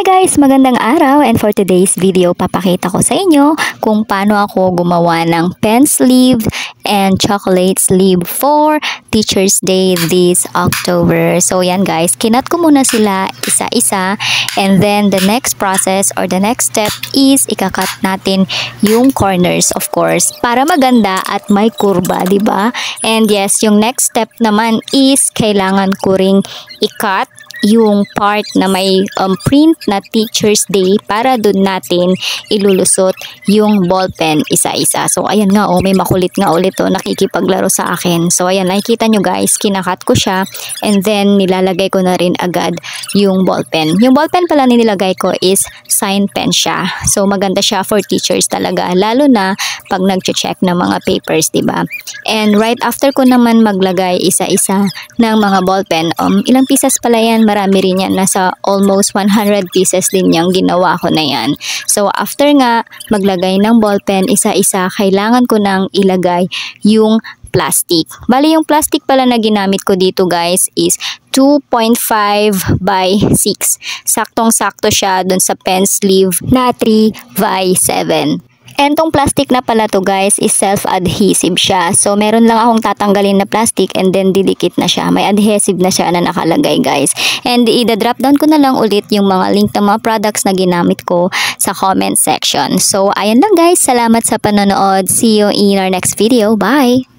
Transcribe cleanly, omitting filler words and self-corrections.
Guys, magandang araw, and for today's video papakita ko sa inyo kung paano ako gumawa ng pen sleeve and chocolate sleeve for Teacher's Day this October. So yan guys, kinat ko muna sila isa-isa, and then the next process or the next step is ikakat natin yung corners, of course, para maganda at may kurba, di ba? And yes, yung next step naman is kailangan ko ring ikat yung part na may print na Teacher's Day para dun natin ilulusot yung ballpen isa-isa. So ayan nga, may makulit nga ulit nakikipaglaro sa akin. So ayan, nakikita nyo guys, kinakat ko siya, and then nilalagay ko na rin agad yung ballpen. Yung ballpen pala nilagay ko is sign pen siya. So maganda siya for teachers talaga, lalo na pag nag-check ng mga papers, diba? And right after ko naman maglagay isa-isa ng mga ballpen, ilang pieces pala yan? Marami rin yan, nasa almost 100 pieces din yung ginawa ko na yan. So after nga maglagay ng ballpen isa-isa, kailangan ko nang ilagay yung plastic. Bali yung plastic pala na ginamit ko dito guys is 2.5 by 6. Saktong-sakto siya dun sa pen sleeve na 3 by 7. And tong plastic na pala to guys is self-adhesive siya. So meron lang akong tatanggalin na plastic and then didikit na siya. May adhesive na siya na nakalagay guys. And i-drop down ko na lang ulit yung mga link ng mga products na ginamit ko sa comment section. So ayan lang guys, salamat sa panonood. See you in our next video. Bye!